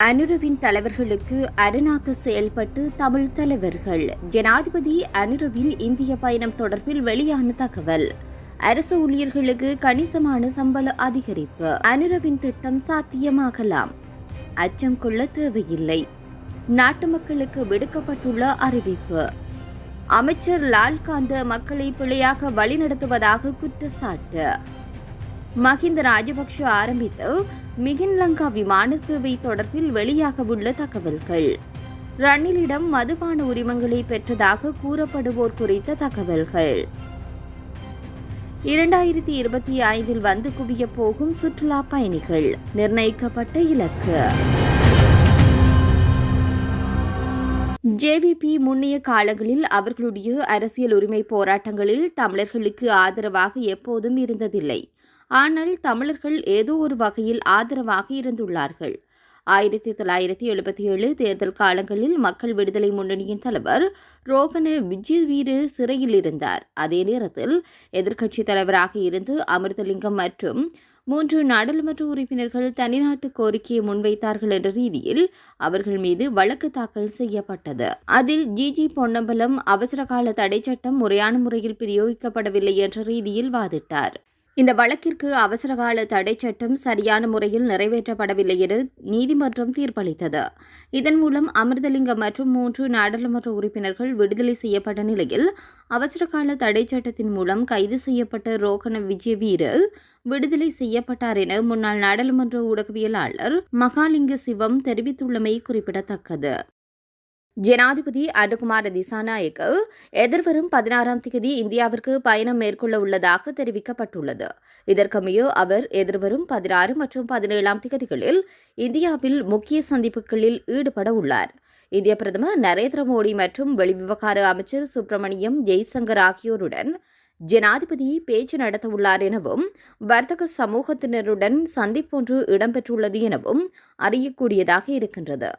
அனுரவின் தலைவர்களுக்கு அரணாக செயல்பட்டு தமிழ் தலைவர்கள். ஜனாதிபதி அனுரவின் இந்திய பயணம் தொடர்பில் வெளியான தகவல். அரசு ஊழியர்களுக்கு கணிசமான சம்பள அதிகரிப்பு. அனுரவின் திட்டம் சாத்தியமாகலாம், அச்சம் கொள்ள தேவையில்லை. நாட்டு மக்களுக்கு விடுக்கப்பட்டுள்ள அறிவிப்பு. அமைச்சர் லால்காந்த மக்களை பிழையாக வழிநடத்துவதாக குற்றச்சாட்டு. மஹிந்த ராஜபக்ஷ ஆரம்பித்து மிகின்லங்கா விமான சேவை தொடர்பில் வெளியாகவுள்ள தகவல்கள். ரணிலிடம் மதுபான உரிமங்களை பெற்றதாக கூறப்படுவோர் குறித்த தகவல்கள். 2025 வந்து குவிய போகும் சுற்றுலா பயணிகள், நிர்ணயிக்கப்பட்ட இலக்கு. ஜேவிபி முன்னைய காலங்களில் அவர்களுடைய அரசியல் உரிமை போராட்டங்களில் தமிழர்களுக்கு ஆதரவாக எப்போதும் இருந்ததில்லை. ஆனால் தமிழர்கள் ஏதோ ஒரு வகையில் ஆதரவாக இருந்துள்ளார்கள். 1977 தேர்தல் காலங்களில் மக்கள் விடுதலை முன்னணியின் தலைவர் ரோகண விஜயவீர சிறையில் இருந்தார். அதே நேரத்தில் எதிர்க்கட்சித் தலைவராக இருந்து அமிர்தலிங்கம் மற்றும் 3 நாடாளுமன்ற உறுப்பினர்கள் தனிநாட்டு கோரிக்கையை முன்வைத்தார்கள் என்ற ரீதியில் அவர்கள் மீது வழக்கு தாக்கல் செய்யப்பட்டது. அதில் ஜிஜி பொன்னம்பலம் அவசரகால தடை சட்டம் முறையான முறையில் பிரயோகிக்கப்படவில்லை என்ற ரீதியில் வாதிட்டார். இந்த வழக்கிற்கு அவசரகால தடை சட்டம் சரியான முறையில் நிறைவேற்றப்படவில்லை என நீதிமன்றம் தீர்ப்பளித்தது. இதன் மூலம் அமிர்தலிங்கம் மற்றும் 3 நாடாளுமன்ற உறுப்பினர்கள் விடுதலை செய்யப்பட்ட நிலையில் அவசரகால தடை சட்டத்தின் மூலம் கைது செய்யப்பட்ட ரோகண விஜயவீர விடுதலை செய்யப்பட்டார் என முன்னாள் நாடாளுமன்ற ஊடகவியலாளர் மகாலிங்க சிவம் தெரிவித்துள்ளமை குறிப்பிடத்தக்கது. ஜனாதிபதி அனுகுமார திசாநாயக்க எதிர்வரும் 16ஆம் தேதி இந்தியாவிற்கு பயணம் மேற்கொள்ள உள்ளதாக தெரிவிக்கப்பட்டுள்ளது. இதற்கமைய அவர் எதிர்வரும் 16 மற்றும் 17ஆம் தேதிகளில் இந்தியாவில் முக்கிய சந்திப்புகளில் ஈடுபட உள்ளார். இந்திய பிரதமர் நரேந்திர மோடி மற்றும் வெளிவிவகார அமைச்சர் சுப்பிரமணியம் ஜெய்சங்கர் ஆகியோருடன் ஜனாதிபதி பேச்சு நடத்தவுள்ளார் எனவும் வர்த்தக சமூகத்தினருடன் சந்திப்பொன்று இடம்பெற்றுள்ளது எனவும் அறியக்கூடியதாக இருக்கின்றது.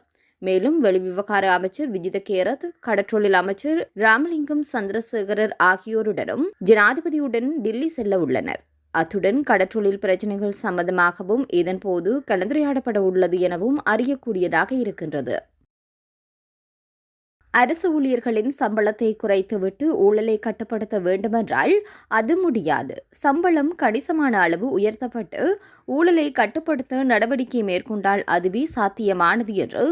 மேலும் வெளிவிவகார அமைச்சர் விஜித கேரத், கடற்றொழில் அமைச்சர் ராமலிங்கம் சந்திரசேகரர் ஆகியோருடனும் ஜனாதிபதியுடன் டில்லி செல்ல உள்ளனர். அத்துடன் கடற்றொழில் பிரச்சினைகள் சம்பந்தமாகவும் இதன்போது கலந்துரையாடப்பட உள்ளது எனவும் அறியக்கூடியதாக இருக்கின்றது. அரசு ஊழியர்களின் சம்பளத்தை குறைத்துவிட்டு ஊழலை கட்டுப்படுத்த வேண்டுமென்றால் அது முடியாது. சம்பளம் கணிசமான அளவு உயர்த்தப்பட்டு ஊழலை கட்டுப்படுத்த நடவடிக்கை மேற்கொண்டால் அதுவே சாத்தியமானது என்று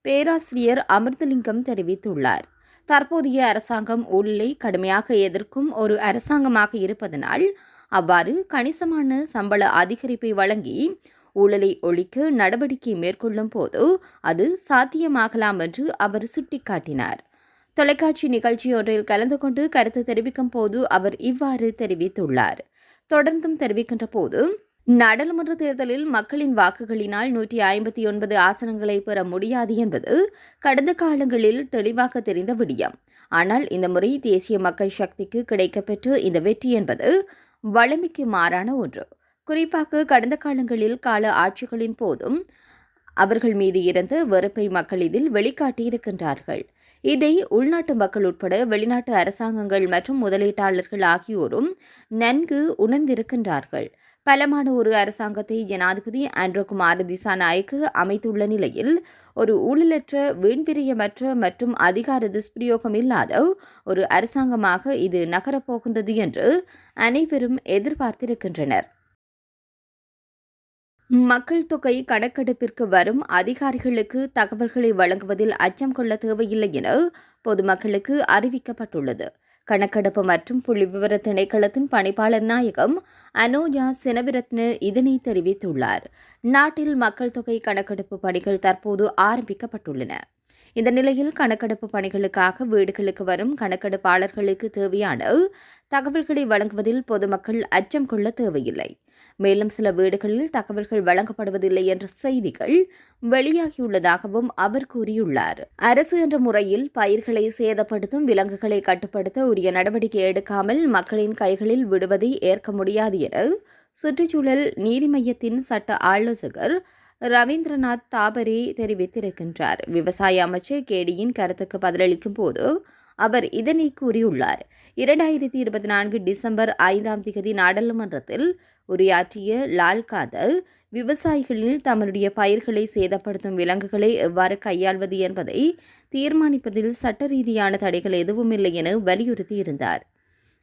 பேராசிரியர் அமிர்தலிங்கம் தெரிவித்துள்ளார். தற்போதைய அரசாங்கம் ஊழலை கடுமையாக எதிர்க்கும் ஒரு அரசாங்கமாக இருப்பதனால் அவ்வாறு கணிசமான சம்பள அதிகரிப்பை வழங்கி ஊழலை ஒழிக்க நடவடிக்கை மேற்கொள்ளும் போது அது சாத்தியமாகலாம் என்று அவர் சுட்டிக்காட்டினார். தொலைக்காட்சி நிகழ்ச்சியொன்றில் கலந்து கொண்டு கருத்து தெரிவிக்கும் போது அவர் இவ்வாறு தெரிவித்துள்ளார். தொடர்ந்தும் தெரிவிக்கின்ற போது, நாடாளுமன்ற தேர்தலில் மக்களின் வாக்குகளினால் 159 ஆசனங்களை பெற முடியாது என்பது கடந்த காலங்களில் தெளிவாக தெரிந்த விடயம். ஆனால் இந்த முறை தேசிய மக்கள் சக்திக்கு கிடைக்கப்பெற்ற இந்த வெற்றி என்பது வலிமைக்கு மாறான ஒன்று. குறிப்பாக கடந்த காலங்களில் கால ஆட்சிகளின் போதும் அவர்கள் மீது இருந்த வெறுப்பை மக்கள் இதில் வெளிக்காட்டியிருக்கின்றார்கள். இதை உள்நாட்டு மக்கள் உட்பட வெளிநாட்டு அரசாங்கங்கள் மற்றும் முதலீட்டாளர்கள் ஆகியோரும் நன்கு உணர்ந்திருக்கின்றார்கள். பலமான ஒரு அரசாங்கத்தை ஜனாதிபதி அனுரகுமார திசாநாயக்க அமைத்துள்ள நிலையில் ஒரு ஊழலற்ற, வீண்விரயமற்ற மற்றும் அதிகார துஷ்பிரயோகம் இல்லாத ஒரு அரசாங்கமாக இது நகரப்போகின்றது என்று அனைவரும் எதிர்பார்த்திருக்கின்றனர். மக்கள் தொகை கணக்கெடுப்பிற்கு வரும் அதிகாரிகளுக்கு தகவல்களை வழங்குவதில் அச்சம் கொள்ள தேவையில்லை என பொதுமக்களுக்கு அறிவிக்கப்பட்டுள்ளது. கணக்கெடுப்பு மற்றும் புள்ளிவிவர திணைக்களத்தின் பணிப்பாளர் நாயகம் அனோஜா செனவிரத்ன இதனை தெரிவித்துள்ளார். நாட்டில் மக்கள் தொகை கணக்கெடுப்பு பணிகள் தற்போது ஆரம்பிக்கப்பட்டுள்ளன. இந்த நிலையில் கணக்கெடுப்பு பணிகளுக்காக வீடுகளுக்கு வரும் கணக்கெடுப்பாளர்களுக்கு தேவையான தகவல்களை வழங்குவதில் பொதுமக்கள் அச்சம் கொள்ள தேவையில்லை. மேலும் சில வீடுகளில் தகவல்கள் வழங்கப்படுவதில்லை என்ற செய்திகள் வெளியாகியுள்ளதாகவும் அவர் கூறியுள்ளார். அரசு என்ற முறையில் பயிர்களை சேதப்படுத்தும் விலங்குகளை கட்டுப்படுத்த உரிய நடவடிக்கை எடுக்காமல் மக்களின் கைகளில் விடுவதை ஏற்க முடியாது என சுற்றுச்சூழல் நீதி மையத்தின் சட்ட ஆலோசகர் ரவீந்திரநாத் தாபரே தெரிவித்திருக்கின்றார். விவசாய அமைச்சர் கேடியின் கருத்துக்கு பதிலளிக்கும் போது அவர் இதனை கூறியுள்ளார். 2024 டிசம்பர் 5ஆம் தேதி நாடாளுமன்றத்தில் உரையாற்றிய லால்காந்த விவசாயிகளில் தம்முடைய பயிர்களை சேதப்படுத்தும் விலங்குகளை எவ்வாறு கையாள்வது என்பதை தீர்மானிப்பதில் சட்ட ரீதியான தடைகள் எதுவுமில்லை என வலியுறுத்தியிருந்தார்.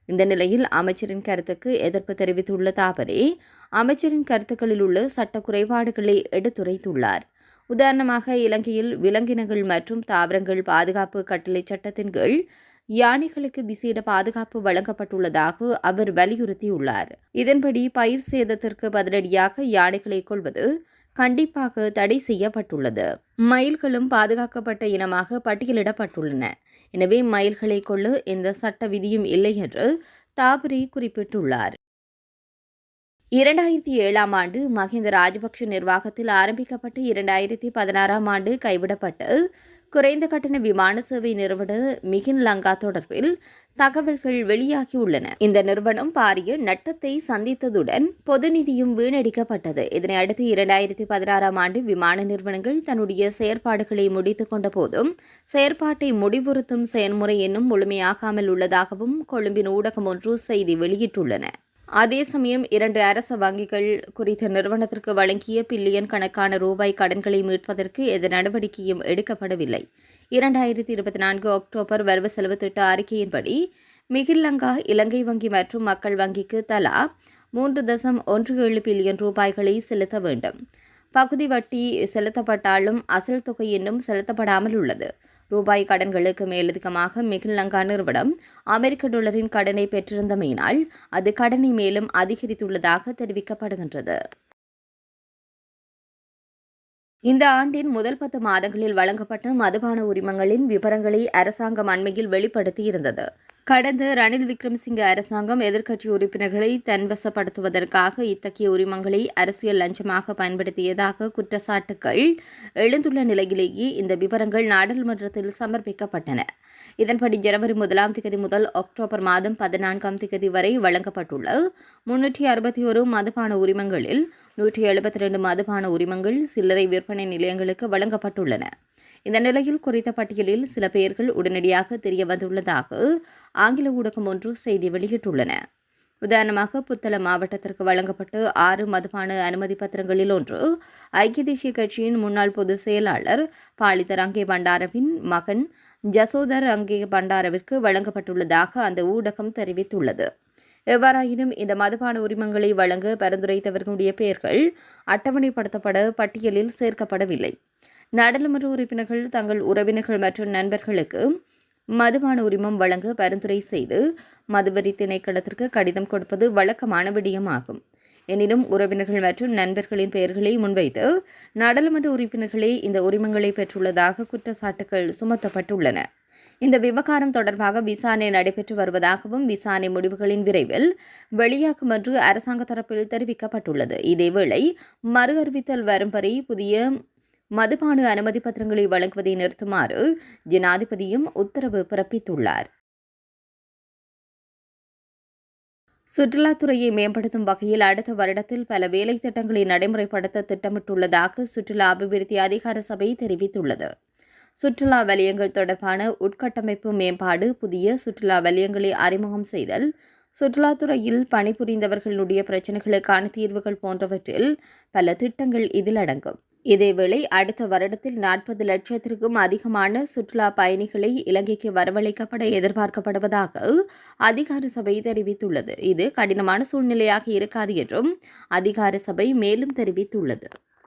இந்த நிலையில் அமைச்சரின் கருத்துக்கு எதிர்ப்பு தெரிவித்துள்ள தாபரே அமைச்சரின் கருத்துக்களில் உள்ள சட்ட குறைபாடுகளை எடுத்துரைத்துள்ளார். உதாரணமாக, இலங்கையில் விலங்கினங்கள் மற்றும் தாவரங்கள் பாதுகாப்பு கட்டளை சட்டத்தின் கீழ் யானைகளுக்கு விசேட பாதுகாப்பு வழங்கப்பட்டுள்ளதாக அவர் வலியுறுத்தியுள்ளார். இதன்படி பயிர் சேதத்திற்கு பதிலடியாக யானைகளை கொள்வது கண்டிப்பாக தடை செய்யப்பட்டுள்ளது. மயில்களும் பாதுகாக்கப்பட்ட இனமாக பட்டியலிடப்பட்டுள்ளன. எனவே மயில்களை கொள்ள எந்த சட்ட விதியும் இல்லை என்று தாபரி குறிப்பிட்டுள்ளார். 2007ஆம் ஆண்டு மஹிந்த ராஜபக்ஷ நிர்வாகத்தில் ஆரம்பிக்கப்பட்டு 2016ஆம் ஆண்டு கைவிடப்பட்டு குறைந்த கட்டண விமான சேவை நிறுவன மிகின் லங்கா தொடர்பில் தகவல்கள் வெளியாகியுள்ளன. இந்த நிறுவனம் பாரிய நட்டத்தை சந்தித்ததுடன் பொது நிதியும் வீணடிக்கப்பட்டது. இதனை அடுத்து 2016ஆம் ஆண்டு விமான நிறுவனங்கள் தன்னுடைய செயற்பாடுகளை முடித்துக் கொண்ட போதும் செயற்பாட்டை முடிவுறுத்தும் செயல்முறை இன்னும் முழுமையாகாமல் உள்ளதாகவும் கொழும்பின் ஊடகம் ஒன்று செய்தி வெளியிட்டுள்ளன. அதே சமயம் 2 அரச வங்கிகள் குறித்த நிறுவனத்திற்கு வழங்கிய பில்லியன் கணக்கான ரூபாய் கடன்களை மீட்பதற்கு எந்த நடவடிக்கையும் எடுக்கப்படவில்லை. 2024 அக்டோபர் வரவு செலவு திட்ட அறிக்கையின்படி மிகின் லங்கா இலங்கை வங்கி மற்றும் மக்கள் வங்கிக்கு தலா 3.17 பில்லியன் ரூபாய்களை செலுத்த வேண்டும். பகுதி வட்டி செலுத்தப்பட்டாலும் அசல் தொகை இன்னும் செலுத்தப்படாமல் உள்ளது. ரூபாய் கடன்களுக்கு மேலதிகமாக மிகின் லங்கா நிறுவனம் அமெரிக்க டாலரின் கடனை பெற்றிருந்தமையினால் அது கடனை மேலும் அதிகரித்துள்ளதாக தெரிவிக்கப்படுகின்றது. இந்த ஆண்டின் முதல் 10 மாதங்களில் வழங்கப்பட்ட மதுபான உரிமங்களின் விவரங்களை அரசாங்கம் அண்மையில் வெளிப்படுத்தியிருந்தது. கடந்த ரணில் விக்ரமசிங்க அரசாங்கம் எதிர்க்கட்சி உறுப்பினர்களை தன்வசப்படுத்துவதற்காக இத்தகைய உரிமங்களை அரசியல் லஞ்சமாக பயன்படுத்தியதாக குற்றச்சாட்டுகள் எழுந்துள்ள நிலையிலேயே இந்த விவரங்கள் நாடாளுமன்றத்தில் சமர்ப்பிக்கப்பட்டன. இதன்படி ஜனவரி 1ஆம் தேதி முதல் அக்டோபர் மாதம் 14ஆம் தேதி வரை வழங்கப்பட்டுள்ள 361 மதுபான உரிமங்களில் 172 மதுபான உரிமங்கள் சில்லறை விற்பனை நிலையங்களுக்கு வழங்கப்பட்டுள்ளன. இந்த நிலையில் குறித்த பட்டியலில் சில பெயர்கள் உடனடியாக தெரியவந்துள்ளதாக ஆங்கில ஊடகம் ஒன்று செய்தி வெளியிட்டுள்ளன. உதாரணமாக, புத்தளம் மாவட்டத்திற்கு வழங்கப்பட்ட 6 மதுபான அனுமதி பத்திரங்களில் ஒன்று ஐக்கிய தேசிய கட்சியின் முன்னாள் பொதுச் செயலாளர் பாலித ரங்கே பண்டாரவின் மகன் ஜசோதர் ரங்கே பண்டாரவிற்கு வழங்கப்பட்டுள்ளதாக அந்த ஊடகம் தெரிவித்துள்ளது. எவ்வாறாயினும் இந்த மதுபான உரிமங்களை வழங்க பரிந்துரைத்தவர்களுடைய பெயர்கள் அட்டவணைப்படுத்தப்பட பட்டியலில் சேர்க்கப்படவில்லை. நாடாளுமன்ற உறுப்பினர்கள் தங்கள் உறவினர்கள் மற்றும் நண்பர்களுக்கு மதுபான உரிமம் வழங்க பரிந்துரை செய்து மதுவரி திணைக்களத்திற்கு கடிதம் கொடுப்பது வழக்கமான விடயமாகும். எனினும் உறவினர்கள் மற்றும் நண்பர்களின் பெயர்களை முன்வைத்து நாடாளுமன்ற உறுப்பினர்களே இந்த உரிமங்களை பெற்றுள்ளதாக குற்றச்சாட்டுகள் சுமத்தப்பட்டுள்ளன. இந்த விவகாரம் தொடர்பாக விசாரணை நடைபெற்று வருவதாகவும் விசாரணை முடிவுகளின் விரைவில் வெளியாகும் என்று அரசாங்க தரப்பில் தெரிவிக்கப்பட்டுள்ளது. இதேவேளை மறு அறிவித்தல் வரும் வரை புதிய மதுபான அனுமதி பத்திரங்களை வழங்குவதை நிறுத்துமாறு ஜனாதிபதியும் உத்தரவு பிறப்பித்துள்ளார். சுற்றுலாத்துறையை மேம்படுத்தும் வகையில் அடுத்த வருடத்தில் பல வேலை திட்டங்களை நடைமுறைப்படுத்த திட்டமிட்டுள்ளதாக சுற்றுலா அபிவிருத்தி அதிகார சபை தெரிவித்துள்ளது. சுற்றுலா வலயங்கள் தொடர்பான உட்கட்டமைப்பு மேம்பாடு, புதிய சுற்றுலா வலயங்களை அறிமுகம் செய்தல், சுற்றுலாத்துறையில் பணிபுரிந்தவர்களுடைய பிரச்சினைகளுக்கான தீர்வுகள் போன்றவற்றில் பல திட்டங்கள் இதில் அடங்கும். இதேவேளை அடுத்த வருடத்தில் 40 லட்சத்திற்கும் அதிகமான சுற்றுலா பயணிகளை இலங்கைக்கு வரவழைக்கப்பட எதிர்பார்க்கப்படுவதாக அதிகார சபை தெரிவித்துள்ளது. இது கடினமான சூழ்நிலையாக இருக்காது என்றும் அதிகார சபை மேலும் தெரிவித்துள்ளது.